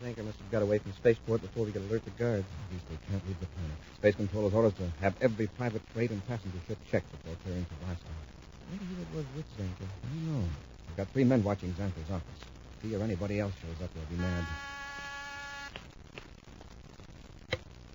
Zanker must have got away from spaceport before we could alert the guards. At least they can't leave the planet. Space Control has orders to have every private freight and passenger ship checked before clearing for blast off. I wonder who it was with Zanker. I don't know. We've got 3 men watching Zanker's office. If he or anybody else shows up, they'll be mad.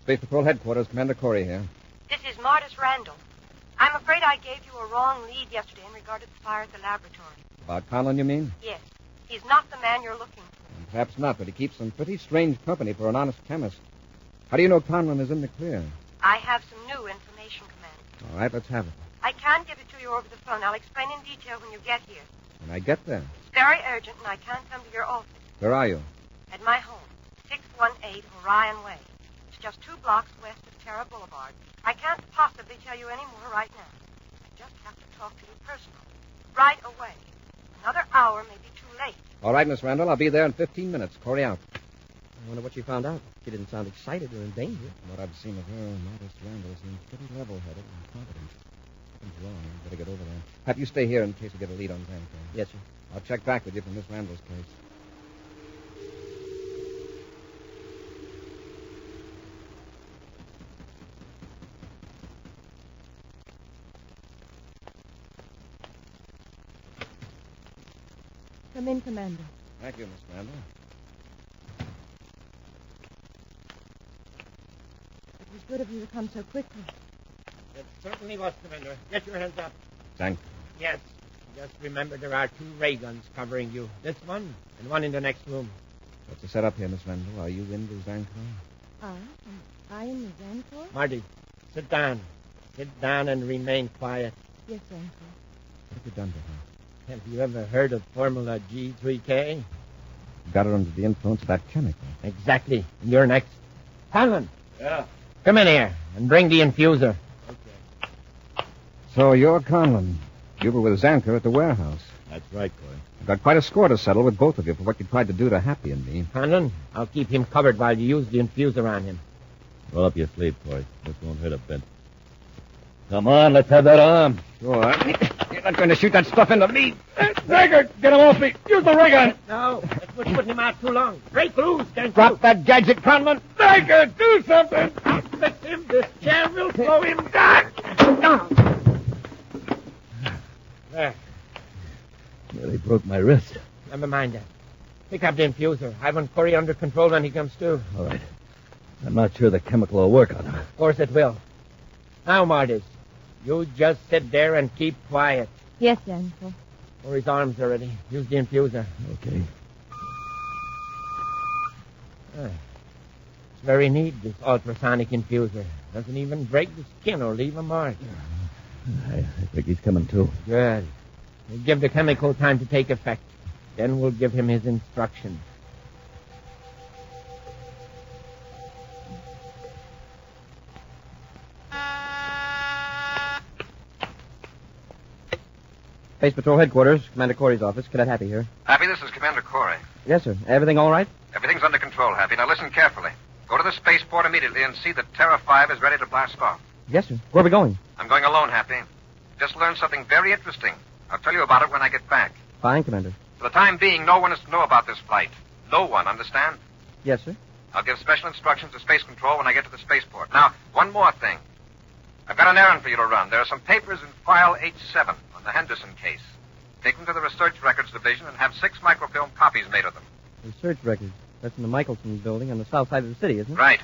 Space Patrol Headquarters, Commander Corey here. This is Martis Randall. I'm afraid I gave you a wrong lead yesterday in regard to the fire at the laboratory. About Conlon, you mean? Yes. He's not the man you're looking for. Perhaps not, but he keeps some pretty strange company for an honest chemist. How do you know Conlon is in the clear? I have some new information, Commander. All right, let's have it. I can't give it to you over the phone. I'll explain in detail when you get here. When I get there. It's very urgent, and I can't come to your office. Where are you? At my home, 618 Orion Way. It's just 2 blocks west of Terra Boulevard. I can't possibly tell you any more right now. I just have to talk to you personally. Right away. Another hour may be too late. All right, Miss Randall. I'll be there in 15 minutes. Corey out. I wonder what she found out. She didn't sound excited or in danger. From what I've seen of her, Martis Randall seems pretty level-headed and competent. Something's wrong. Better get over there. Have you stay here in case we get a lead on Zanker. Yes, sir. I'll check back with you from Miss Randall's case. Come in, Commander. Thank you, Miss Randall. It was good of you to come so quickly. It certainly was, Commander. Get your hands up. Zanker. Yes. Just remember there are 2 ray guns covering you. This one and one in the next room. What's the setup here, Miss Randall? Are you in the Zanker? I am the Zanker? Marty, sit down. Sit down and remain quiet. Yes, Zanker. What have you done to her? Have you ever heard of Formula G3K? Got her under the influence of that chemical. Exactly. And you're next. Conlon. Yeah. Come in here and bring the infuser. Okay. So you're Conlon. You were with Zanker at the warehouse. That's right, Corey. I've got quite a score to settle with both of you for what you tried to do to Happy and me. Conlon, I'll keep him covered while you use the infuser on him. Roll up your sleeve, Corey. This won't hurt a bit. Come on, let's have that arm. Sure. You're not going to shoot that stuff into me. Zanker, get him off me. Use the ray gun. No, that's what's putting him out too long. Break loose, can't you? Drop that gadget, Conlon. Zanker, do something. I'll fix him. This chair will slow him down. There. Nearly broke my wrist. Never mind that. Pick up the infuser. I want Corey under control when he comes to. All right. I'm not sure the chemical will work on him. Of course it will. Now, Martis, you just sit there and keep quiet. Yes, Zanker. Or his arms are ready. Use the infuser. Okay. It's very neat, this ultrasonic infuser. Doesn't even break the skin or leave a mark. I think he's coming to. Good. We'll give the chemical time to take effect. Then we'll give him his instructions. Space Patrol Headquarters, Commander Corey's office. Cadet Happy here. Happy, this is Commander Corey. Yes, sir. Everything all right? Everything's under control, Happy. Now listen carefully. Go to the spaceport immediately and see that Terra 5 is ready to blast off. Yes, sir. Where are we going? I'm going alone, Happy. Just learned something very interesting. I'll tell you about it when I get back. Fine, Commander. For the time being, no one is to know about this flight. No one, understand? Yes, sir. I'll give special instructions to Space Control when I get to the spaceport. Now, one more thing. I've got an errand for you to run. There are some papers in file H7 on the Henderson case. Take them to the Research Records Division and have 6 microfilm copies made of them. Research records. That's in the Michelson building on the south side of the city, isn't it? Right.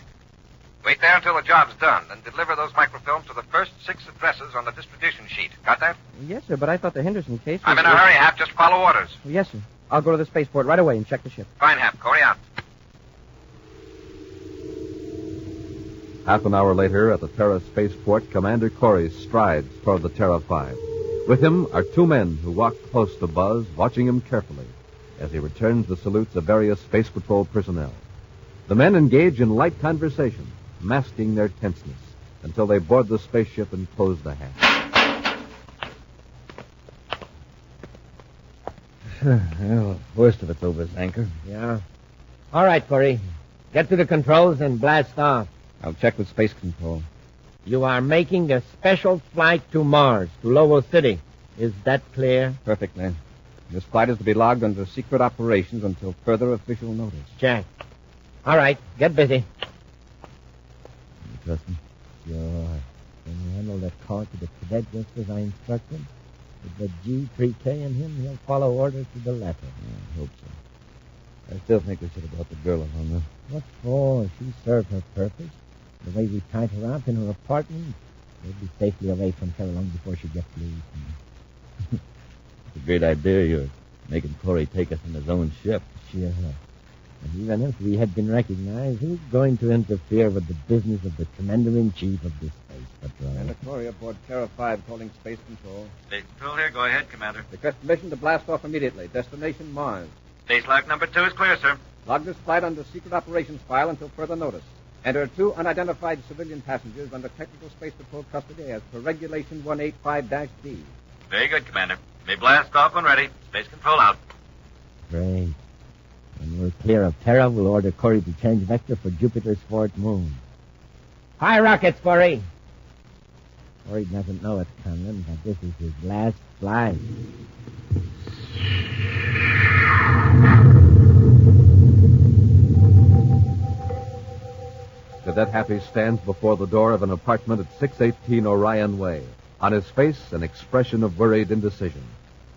Wait there until the job's done, then deliver those microfilms to the first 6 addresses on the distribution sheet. Got that? Yes, sir, but I thought the Henderson case was... I'm in a hurry, Hap. Just follow orders. Yes, sir. I'll go to the spaceport right away and check the ship. Fine, Hap. Corey out. Half an hour later, at the Terra spaceport, Commander Corey strides toward the Terra 5. With him are 2 men who walk close to Buzz, watching him carefully as he returns the salutes of various Space Patrol personnel. The men engage in light conversation, masking their tenseness, until they board the spaceship and close the hatch. Well, worst of it's over, Zanker. Yeah. All right, Corey. Get to the controls and blast off. I'll check with Space Control. You are making a special flight to Mars, to Lowell City. Is that clear? Perfectly. This flight is to be logged under secret operations until further official notice. Jack, All right, get busy. You trust me? Sure. Can you handle that call to the cadet just as I instructed? With the G3K in him, he'll follow orders to the letter. I hope so. I still think we should have brought the girl along, though. What for? She served her purpose. The way we tied her up in her apartment, we'll be safely away from her long before she gets loose. It's a great idea, you're making Corey take us in his own ship. Sure. And even if we had been recognized, who's going to interfere with the business of the commander-in-chief of this space patrol? Commander Corey aboard Terra 5 calling Space Control. Space Control here. Go ahead, Commander. Request permission to blast off immediately. Destination Mars. Space lock number 2 is clear, sir. Log this flight under secret operations file until further notice. Enter 2 unidentified civilian passengers under technical Space Patrol custody as per Regulation 185-D. Very good, Commander. May blast off when ready. Space Control out. Great. When we're clear of Terra, we'll order Corey to change vector for Jupiter's fourth moon. High rockets, Corey. Corey doesn't know it, Conlon, but this is his last flight. Cadet Happy stands before the door of an apartment at 618 Orion Way. On his face, an expression of worried indecision,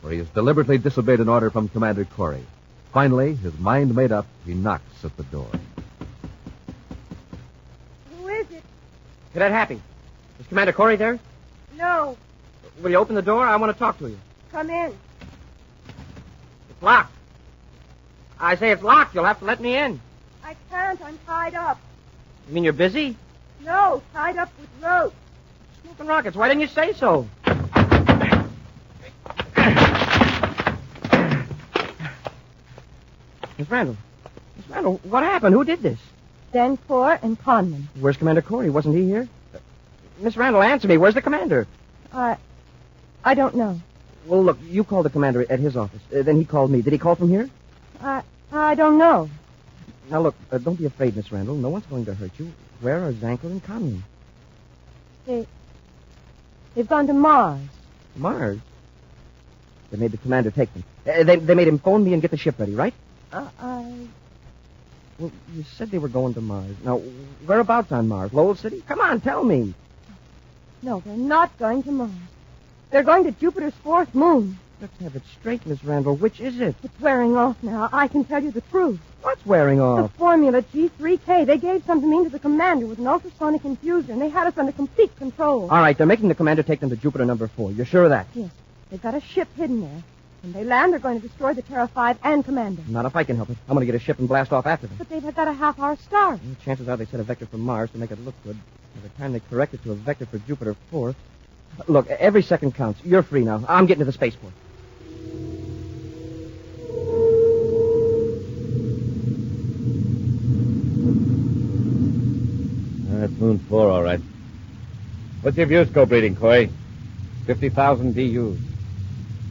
for he has deliberately disobeyed an order from Commander Corey. Finally, his mind made up, he knocks at the door. Who is it? Cadet Happy. Is Commander Corey there? No. Will you open the door? I want to talk to you. Come in. It's locked. I say it's locked. You'll have to let me in. I can't. I'm tied up. You mean you're busy? No, tied up with rope. Smoking rockets. Why didn't you say so? Miss Randall. Miss Randall, what happened? Who did this? Danforth and Conlon. Where's Commander Corey? Wasn't he here? Miss Randall, answer me. Where's the commander? I don't know. Well, look, you called the commander at his office. Then he called me. Did he call from here? I don't know. Now, look, don't be afraid, Miss Randall. No one's going to hurt you. Where are Zanker and Conlon? They've gone to Mars. Mars? They made the commander take them. They made him phone me and get the ship ready, right? Well, you said they were going to Mars. Now, whereabouts on Mars? Lowell City? Come on, tell me. No, they're not going to Mars. They're going to Jupiter's fourth moon. Let's have it straight, Miss Randall. Which is it? It's wearing off now. I can tell you the truth. What's wearing The off? formula G3K. They gave some to me and to the commander with an ultrasonic infusion, and they had us under complete control. All right, they're making the commander take them to Jupiter number 4. You're sure of that? Yes. They've got a ship hidden there. When they land, they're going to destroy the Terra 5 and commander. Not if I can help it. I'm going to get a ship and blast off after them. But they've got a half-hour start. Well, chances are they set a vector for Mars to make it look good. By the time they correct it to a vector for Jupiter 4. Look, every second counts. You're free now. I'm getting to the spaceport. That's Moon 4, all right. What's your viewscope reading, Corey? 50,000 DUs.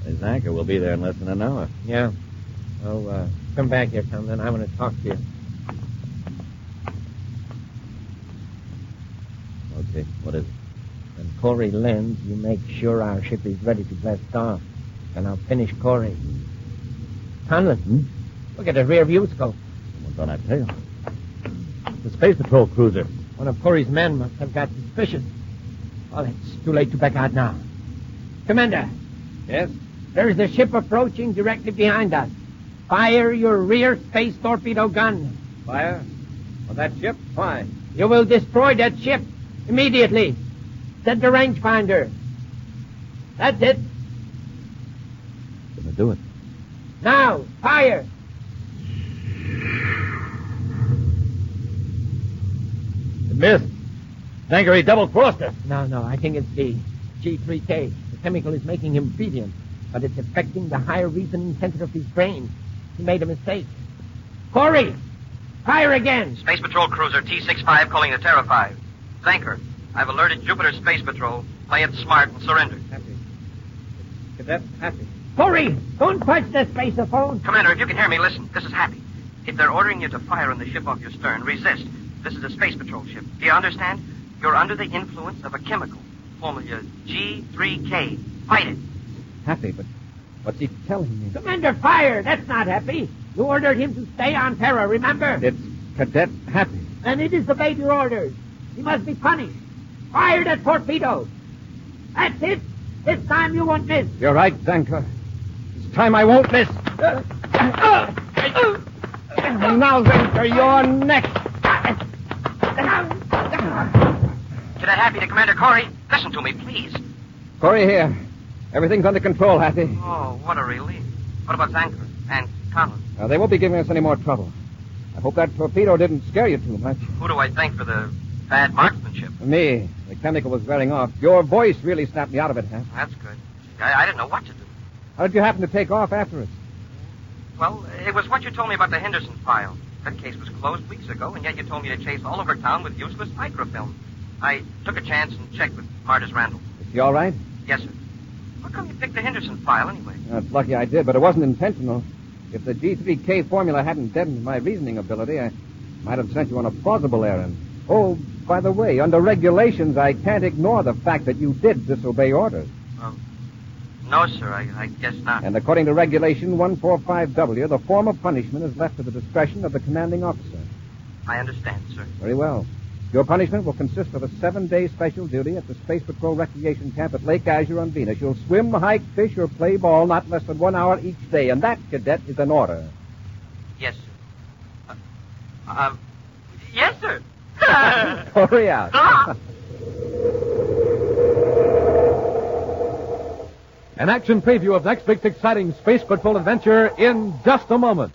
His anchor will be there in less than an hour. Yeah. Oh, come back here, Conlon. I want to talk to you. Okay, what is it? When Corey lands, you make sure our ship is ready to blast off. And I'll finish Corey. Conlon, look at the rear view scope. What's on that tail? The Space Patrol cruiser. One of Corey's men must have got suspicious. Well, it's too late to back out now. Commander. Yes? There is a ship approaching directly behind us. Fire your rear space torpedo gun. Fire? On that ship? Why? You will destroy that ship immediately. Set the rangefinder. That's it. Gonna do it. Now, fire. It missed. Zanker, double-crossed us. No, I think it's the G3K. The chemical is making him obedient, but it's affecting the higher reasoning center of his brain. He made a mistake. Corey, fire again. Space Patrol Cruiser T-65 calling the Terra 5. Zanker, I've alerted Jupiter Space Patrol. Play it smart and surrender. Happy. Cadet Happy. Corey, don't touch the spaceophone. Commander, if you can hear me, listen. This is Happy. If they're ordering you to fire on the ship off your stern, resist. This is a Space Patrol ship. Do you understand? You're under the influence of a chemical. Formula G3K. Fight it. Happy, but what's he telling me? Commander, fire. That's not happy. You ordered him to stay on Terra, remember? It's Cadet Happy. Then he disobeyed your orders. He must be punished. Fired at torpedo. That's it. This time you won't miss. You're right, Zanker. This time I won't miss. Now, Zanker, you're next. Cadet Happy to Commander Corey. Listen to me, please. Corey here. Everything's under control, Happy. Oh, what a relief. What about Zanker and Conlon? They won't be giving us any more trouble. I hope that torpedo didn't scare you too much. Who do I thank for the bad marksmanship? Me. The chemical was wearing off. Your voice really snapped me out of it, Hap. That's good. I didn't know what to do. How did you happen to take off after us? Well, it was what you told me about the Henderson file. That case was closed weeks ago, and yet you told me to chase all over town with useless microfilm. I took a chance and checked with Martis Randall. Is she all right? Yes, sir. How come you picked the Henderson file, anyway? It's lucky I did, but it wasn't intentional. If the G3K formula hadn't deadened my reasoning ability, I might have sent you on a plausible errand. Oh, by the way, under regulations, I can't ignore the fact that you did disobey orders. No, sir, I guess not. And according to Regulation 145W, the form of punishment is left to the discretion of the commanding officer. I understand, sir. Very well. Your punishment will consist of a 7-day special duty at the Space Patrol Recreation Camp at Lake Azure on Venus. You'll swim, hike, fish, or play ball not less than 1 hour each day, and that, Cadet, is an order. Yes, sir. Yes, sir. Hurry out. An action preview of next week's exciting Space Patrol adventure in just a moment.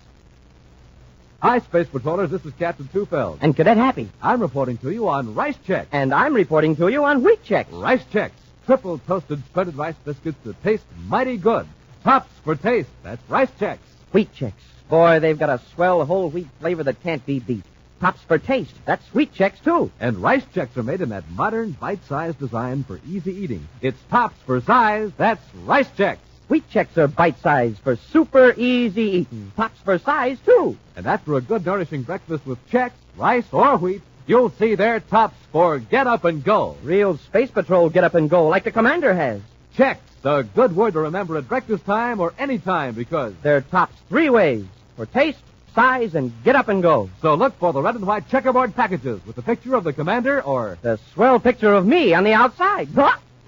Hi, Space Patrollers. This is Captain Tufeld. And Cadet Happy. I'm reporting to you on Rice Chex. And I'm reporting to you on Wheat Chex. Rice Chex. Triple toasted spreaded rice biscuits that taste mighty good. Tops for taste. That's Rice Chex. Wheat Chex. Boy, they've got a swell whole wheat flavor that can't be beat. Tops for taste. That's Wheat Chex, too. And Rice Chex are made in that modern, bite-sized design for easy eating. It's tops for size. That's Rice Chex. Wheat Chex are bite-sized for super easy eating. Tops for size, too. And after a good, nourishing breakfast with Chex, rice, or wheat, you'll see they're tops for get up and go. Real Space Patrol get up and go like the Commander has. Chex, a good word to remember at breakfast time or any time because they're tops 3 ways: for taste, size, and get up and go. So look for the red and white checkerboard packages with the picture of the Commander or the swell picture of me on the outside.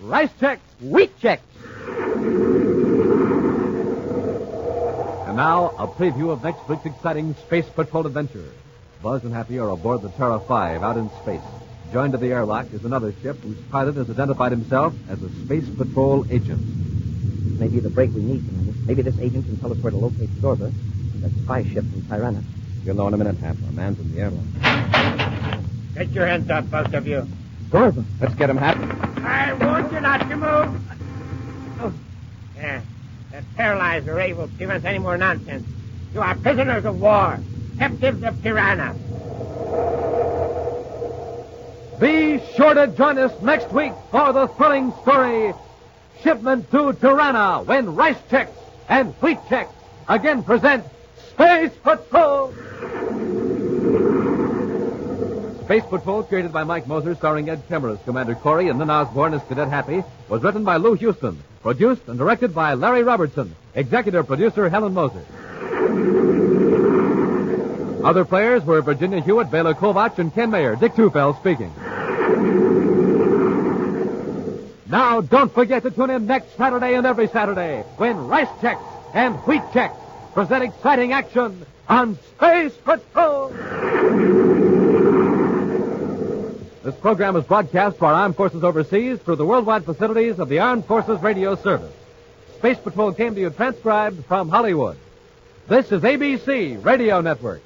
Rice Chex. Wheat Chex. And now, a preview of next week's exciting Space Patrol adventure. Buzz and Happy are aboard the Terra 5 out in space. Joined to the airlock is another ship whose pilot has identified himself as a Space Patrol agent. Maybe the break we need, Commander. Maybe this agent can tell us where to locate Zorba and that spy ship from Tirana. You'll know in a minute, Hap. Our man's in the airlock. Get your hands up, both of you. Zorba. Let's get him, Hap. I warned you not to move. Oh. Yeah. That paralyzer ray will prevent any more nonsense. You are prisoners of war, captives of Tirana. Be sure to join us next week for the thrilling story, Shipment to Tirana, when Rice Chex and Wheat Chex again present Space Patrol. Space Patrol, created by Mike Moser, starring Ed Kemmer as Commander Corey and Lynn Osborne as Cadet Happy, was written by Lou Houston, produced and directed by Larry Robertson, executive producer Helen Moser. Other players were Virginia Hewitt, Bela Kovac, and Ken Mayer. Dick Tufeld speaking. Now, don't forget to tune in next Saturday and every Saturday when Rice Chex and Wheat Chex present exciting action on Space Patrol. This program is broadcast to our armed forces overseas through the worldwide facilities of the Armed Forces Radio Service. Space Patrol came to you transcribed from Hollywood. This is ABC Radio Network.